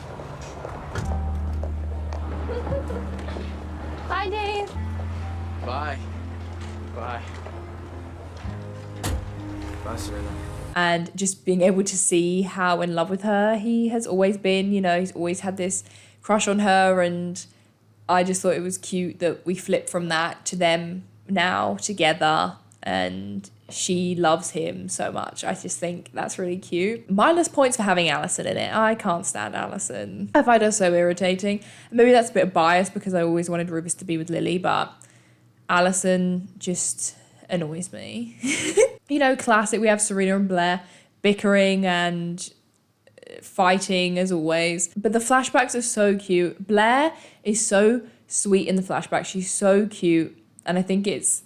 Bye, Dave. Bye. Bye. Bye, Serena. And just being able to see how in love with her he has always been. You know, he's always had this crush on her, and I just thought it was cute that we flip from that to them now together, and she loves him so much. I just think that's really cute. Minus points for having Allison in it. I can't stand Allison. I find her so irritating. Maybe that's a bit of bias because I always wanted Rufus to be with Lily, but Allison just annoys me. You know, classic. We have Serena and Blair bickering and fighting as always. But the flashbacks are so cute. Blair is so sweet in the flashback. She's so cute. And I think it's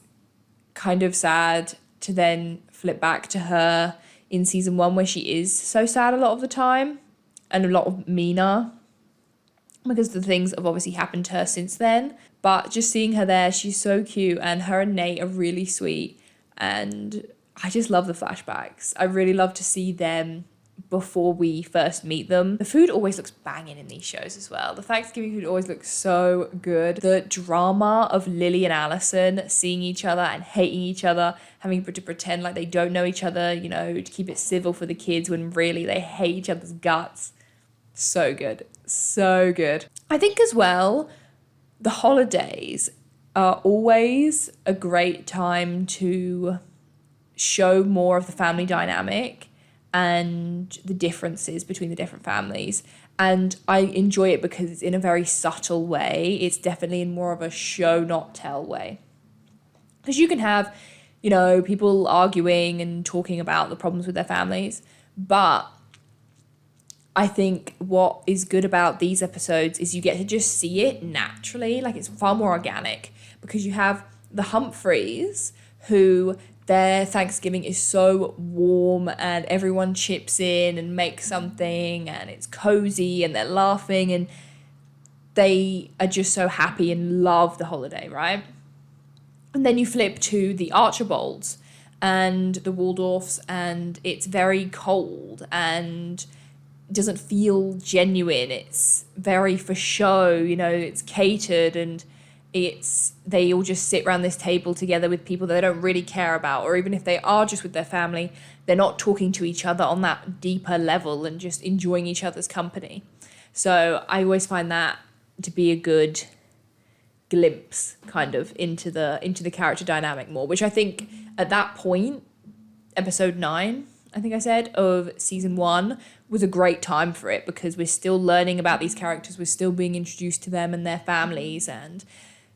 kind of sad to then flip back to her in season 1 where she is so sad a lot of the time and a lot of meaner because the things have obviously happened to her since then. But just seeing her there, she's so cute, and her and Nate are really sweet, and I just love the flashbacks. I really love to see them before we first meet them. The food always looks banging in these shows as well. The Thanksgiving food always looks so good. The drama of Lily and Allison seeing each other and hating each other, having to pretend like they don't know each other, you know, to keep it civil for the kids when really they hate each other's guts. So good. So good. I think as well, the holidays are always a great time to show more of the family dynamic and the differences between the different families. And I enjoy it because it's in a very subtle way. It's definitely in more of a show, not tell way. Because you can have, you know, people arguing and talking about the problems with their families. But I think what is good about these episodes is you get to just see it naturally. Like, it's far more organic because you have the Humphreys who their Thanksgiving is so warm and everyone chips in and makes something and it's cozy and they're laughing and they are just so happy and love the holiday, right? And then you flip to the Archibalds and the Waldorfs and it's very cold and doesn't feel genuine. It's very for show, you know, it's catered and they all just sit around this table together with people that they don't really care about, or even if they are just with their family, they're not talking to each other on that deeper level and just enjoying each other's company. So I always find that to be a good glimpse kind of into the character dynamic more, which I think at that point, episode 9, I think I said, of season 1 was a great time for it because we're still learning about these characters, we're still being introduced to them and their families, and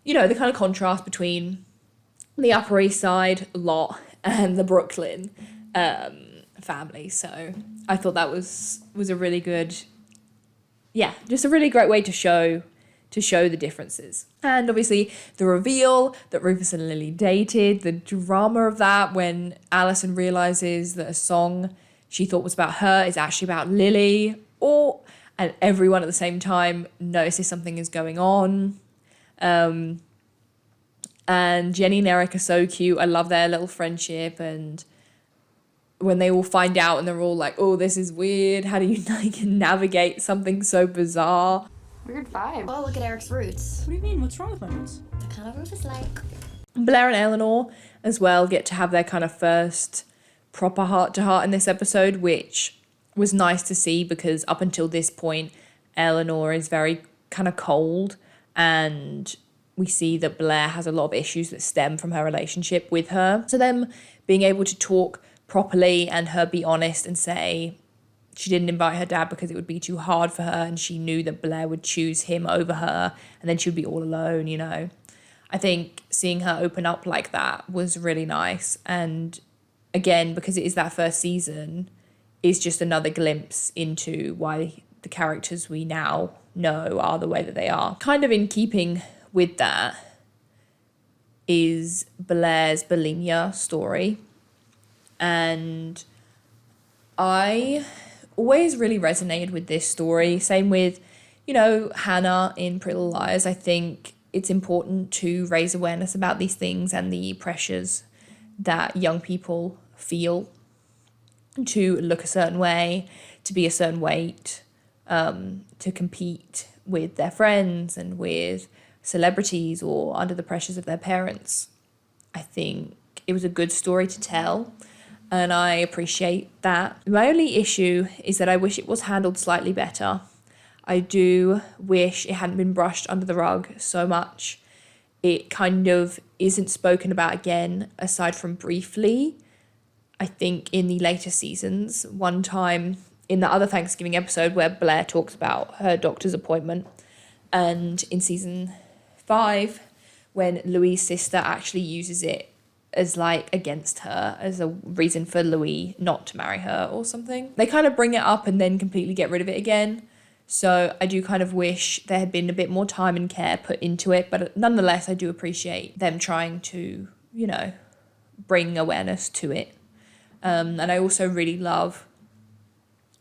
you know, the kind of contrast between the Upper East Side lot and the Brooklyn family. So I thought that was a really good, yeah, just a really great way to show the differences. And obviously the reveal that Rufus and Lily dated, the drama of that when Allison realizes that a song she thought was about her is actually about Lily, and everyone at the same time notices something is going on. And Jenny and Eric are so cute. I love their little friendship, and when they all find out and they're all like, oh, this is weird. How do you navigate something so bizarre? Weird vibe. Oh, look at Eric's roots. What do you mean? What's wrong with my roots? What kind of roof is like? Blair and Eleanor as well get to have their kind of first proper heart-to-heart in this episode, which was nice to see because up until this point, Eleanor is very kind of cold, and we see that Blair has a lot of issues that stem from her relationship with her. So them being able to talk properly and her be honest and say she didn't invite her dad because it would be too hard for her, and she knew that Blair would choose him over her, and then she would be all alone, you know. I think seeing her open up like that was really nice. And again, because it is that first season, is just another glimpse into why the characters we now know are the way that they are. Kind of in keeping with that is Blair's bulimia story. And I always really resonated with this story. Same with, you know, Hannah in Pretty Little Liars. I think it's important to raise awareness about these things and the pressures that young people feel to look a certain way, to be a certain weight, to compete with their friends and with celebrities or under the pressures of their parents. I think it was a good story to tell, and I appreciate that. My only issue is that I wish it was handled slightly better. I do wish it hadn't been brushed under the rug so much. It kind of isn't spoken about again, aside from briefly. I think in the later seasons, one time in the other Thanksgiving episode where Blair talks about her doctor's appointment, and in season 5 when Louis' sister actually uses it as like against her as a reason for Louis not to marry her or something. They kind of bring it up and then completely get rid of it again. So I do kind of wish there had been a bit more time and care put into it, but nonetheless, I do appreciate them trying to, you know, bring awareness to it. And I also really I've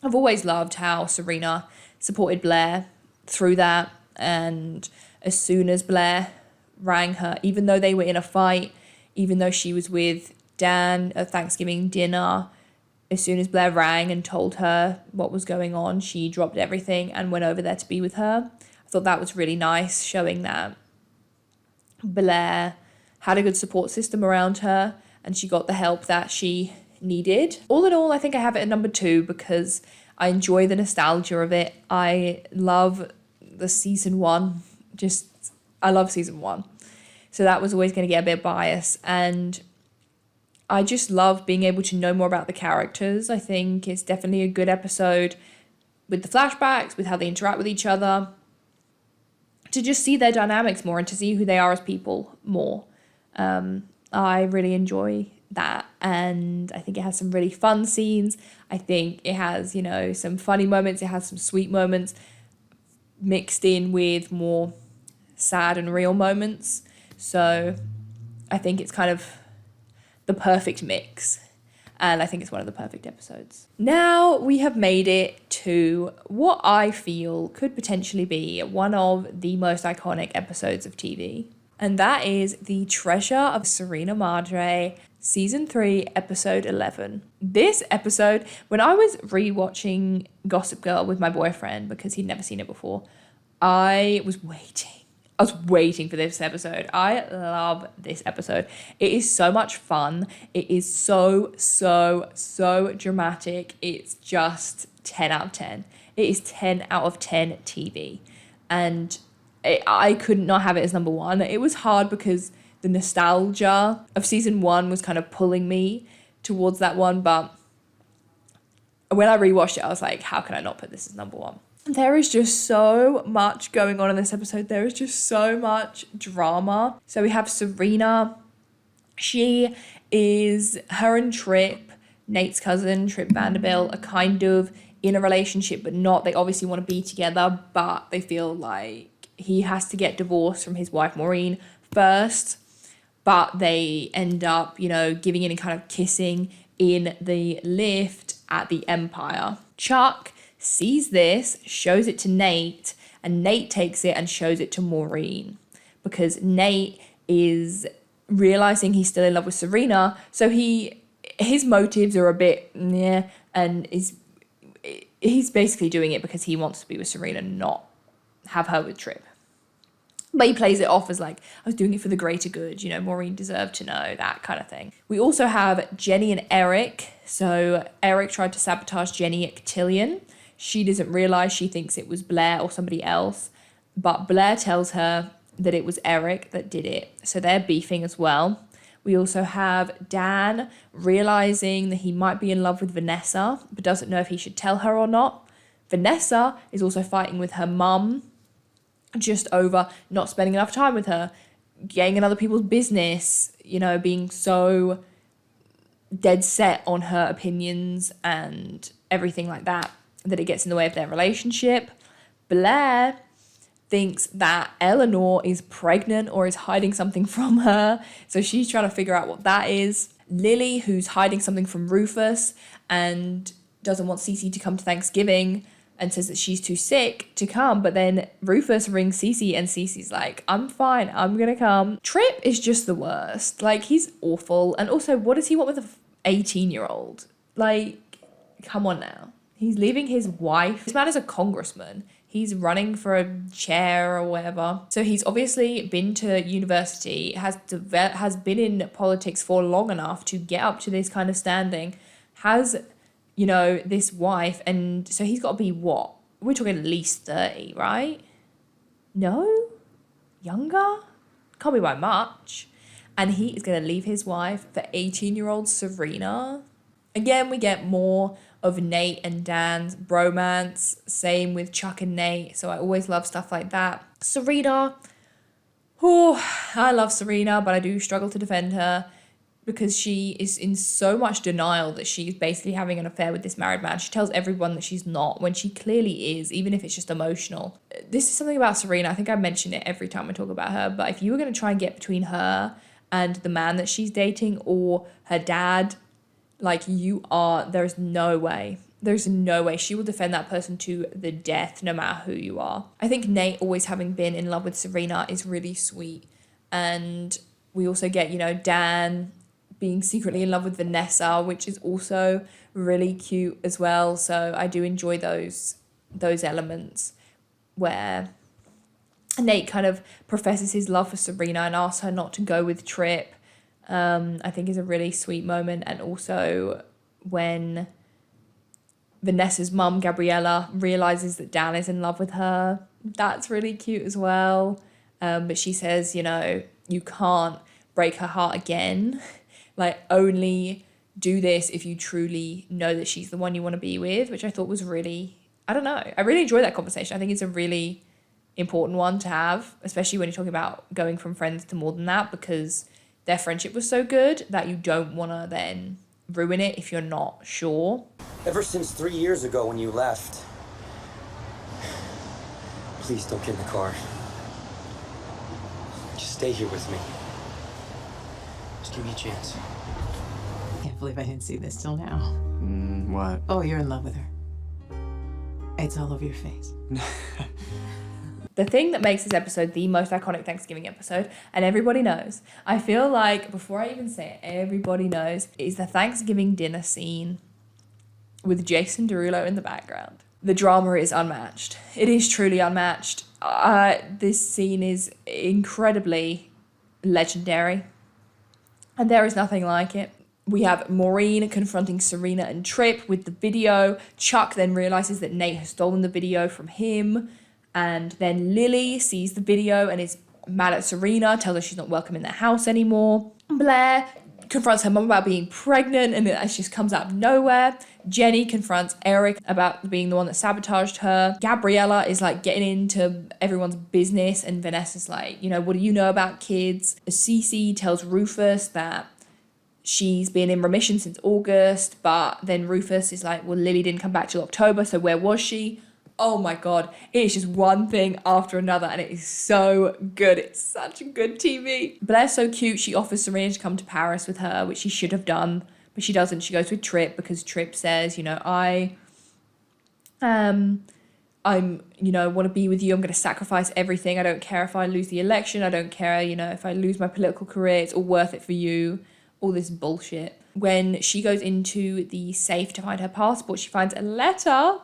always loved how Serena supported Blair through that. And as soon as Blair rang her, even though they were in a fight, even though she was with Dan at Thanksgiving dinner, as soon as Blair rang and told her what was going on, she dropped everything and went over there to be with her. I thought that was really nice, showing that Blair had a good support system around her and she got the help that she needed. All in all, I think I have it at number 2 because I enjoy the nostalgia of it. I love the season 1. I love season 1. So that was always going to get a bit biased. And I just love being able to know more about the characters. I think it's definitely a good episode with the flashbacks, with how they interact with each other, to just see their dynamics more and to see who they are as people more. I really enjoy that, and I think it has some really fun scenes. I think it has, you know, some funny moments, it has some sweet moments mixed in with more sad and real moments. So I think it's kind of the perfect mix, and I think it's one of the perfect episodes. Now we have made it to what I feel could potentially be one of the most iconic episodes of TV, and that is The Treasure of Serena Madre, Season 3, Episode 11. This episode, when I was rewatching Gossip Girl with my boyfriend, because he'd never seen it before, I was waiting for this episode. I love this episode. It is so much fun. It is so dramatic. It's just 10 out of 10. It is 10 out of 10 TV. And I could not have it as number 1. It was hard because the nostalgia of season 1 was kind of pulling me towards that one. But when I rewatched it, I was like, how can I not put this as number 1? There is just so much going on in this episode. There is just so much drama. So we have Serena. Her and Trip, Nate's cousin, Trip Vanderbilt, are kind of in a relationship, but not. They obviously want to be together, but they feel like he has to get divorced from his wife, Maureen, first. But they end up, you know, giving in and kind of kissing in the lift. at the Empire. Chuck sees this, shows it to Nate, and Nate takes it and shows it to Maureen because Nate is realizing he's still in love with Serena, so his motives are a bit and he's basically doing it because he wants to be with Serena, not have her with Trip. But he plays it off as like, I was doing it for the greater good, Maureen deserved to know, that kind of thing. We also have Jenny and Eric. So Eric tried to sabotage Jenny at Cotillion. She doesn't realize, she thinks it was Blair or somebody else. But Blair tells her that it was Eric that did it. So they're beefing as well. We also have Dan realizing that he might be in love with Vanessa, but doesn't know if he should tell her or not. Vanessa is also fighting with her mum, just over not spending enough time with her, getting in other people's business, being so dead set on her opinions and everything like that it gets in the way of their relationship. Blair thinks that Eleanor is pregnant or is hiding something from her, so she's trying to figure out what that is. Lily, who's hiding something from Rufus and doesn't want Cece to come to Thanksgiving, and says that she's too sick to come, but then Rufus rings Cece and Cece's like, I'm fine, I'm gonna come. Trip is just the worst. Like, he's awful. And also, what does he want with an 18-year-old? Like, come on now. He's leaving his wife. This man is a congressman. He's running for a chair or whatever. So he's obviously been to university, has been in politics for long enough to get up to this kind of standing, has this wife, and so he's got to be what? We're talking at least 30, right? No? Younger? Can't be by much. And he is going to leave his wife for 18-year-old Serena. Again, we get more of Nate and Dan's bromance. Same with Chuck and Nate. So I always love stuff like that. Serena. I love Serena, but I do struggle to defend her, because she is in so much denial that she's basically having an affair with this married man. She tells everyone that she's not, when she clearly is, even if it's just emotional. This is something about Serena. I think I mention it every time I talk about her, but if you were going to try and get between her and the man that she's dating or her dad, there's no way. There's no way. She will defend that person to the death, no matter who you are. I think Nate always having been in love with Serena is really sweet. And we also get, Dan being secretly in love with Vanessa, which is also really cute as well. So I do enjoy those elements where Nate kind of professes his love for Serena and asks her not to go with Trip. I think is a really sweet moment. And also when Vanessa's mum, Gabriella, realizes that Dan is in love with her, that's really cute as well. But she says, you can't break her heart again. Only do this if you truly know that she's the one you want to be with, which I thought was really, I don't know. I really enjoyed that conversation. I think it's a really important one to have, especially when you're talking about going from friends to more than that, because their friendship was so good that you don't want to then ruin it if you're not sure. Ever since 3 years ago when you left, please don't get in the car. Just stay here with me. Just give me a chance. I can't believe I didn't see this till now. What? Oh, you're in love with her. It's all over your face. The thing that makes this episode the most iconic Thanksgiving episode, and everybody knows, I feel like, before I even say it, everybody knows, is the Thanksgiving dinner scene with Jason Derulo in the background. The drama is unmatched. It is truly unmatched. This scene is incredibly legendary, and there is nothing like it. We have Maureen confronting Serena and Trip with the video. Chuck then realizes that Nate has stolen the video from him. And then Lily sees the video and is mad at Serena, tells her she's not welcome in their house anymore. Blair confronts her mum about being pregnant, and it just comes out of nowhere. Jenny confronts Eric about being the one that sabotaged her. Gabriella is getting into everyone's business, and Vanessa's what do you know about kids? Cece tells Rufus that she's been in remission since August, but then Rufus is well, Lily didn't come back till October, so where was she? Oh my God, it is just one thing after another, and it is so good. It's such good TV. Blair's so cute. She offers Serena to come to Paris with her, which she should have done but she doesn't. She goes with Trip because Trip says, you know, I'm, you know, want to be with you. I'm going to sacrifice everything. I don't care if I lose the election. I don't care, you know, if I lose my political career. It's all worth it for you. All this bullshit. When she goes into the safe to find her passport, she finds a letter,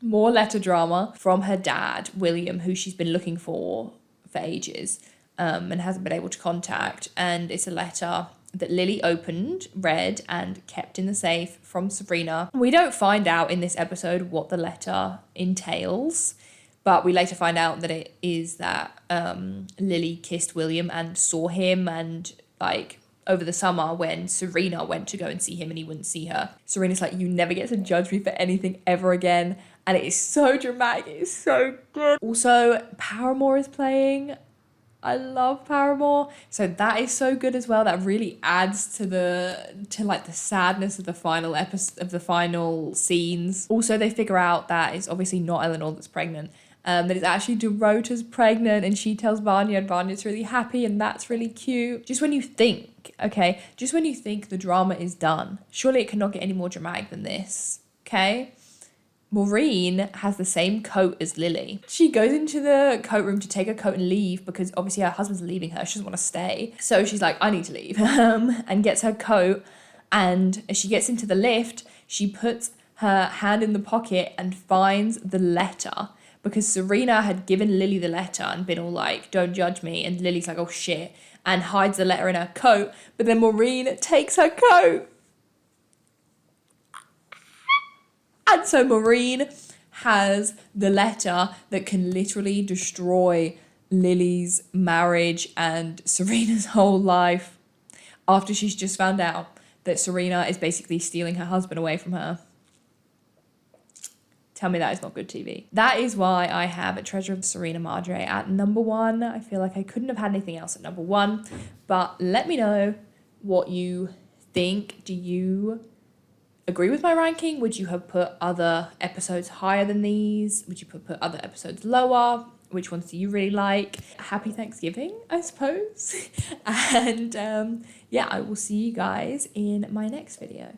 more letter drama, from her dad, William, who she's been looking for ages, and hasn't been able to contact. And it's a letter that Lily opened, read, and kept in the safe from Sabrina. We don't find out in this episode what the letter entails, but we later find out that it is that Lily kissed William and saw him, and like over the summer when Serena went to go and see him and he wouldn't see her. Serena's like, you never get to judge me for anything ever again. And it is so dramatic. It is so good. Also, Paramore is playing. I love Paramore. So that is so good as well. That really adds to the sadness of the final episode, of the final scenes. Also, they figure out that it's obviously not Eleanor that's pregnant. That it's actually Dorota's pregnant, and she tells Vanya, and Vanya's really happy, and that's really cute. Just when you think the drama is done, surely it cannot get any more dramatic than this, okay? Maureen has the same coat as Lily. She goes into the coat room to take her coat and leave because obviously her husband's leaving her. She doesn't want to stay. So she's like, I need to leave, and gets her coat. And as she gets into the lift, she puts her hand in the pocket and finds the letter, because Serena had given Lily the letter and been all like, don't judge me. And Lily's like, oh shit, and hides the letter in her coat. But then Maureen takes her coat. And so Maureen has the letter that can literally destroy Lily's marriage and Serena's whole life, after she's just found out that Serena is basically stealing her husband away from her. Tell me that is not good TV. That is why I have A Treasure of Serena Madre at number 1. I feel like I couldn't have had anything else at number 1. But let me know what you think. Do you agree with my ranking? Would you have put other episodes higher than these? Would you put other episodes lower? Which ones do you really like? Happy Thanksgiving, I suppose. And yeah, I will see you guys in my next video.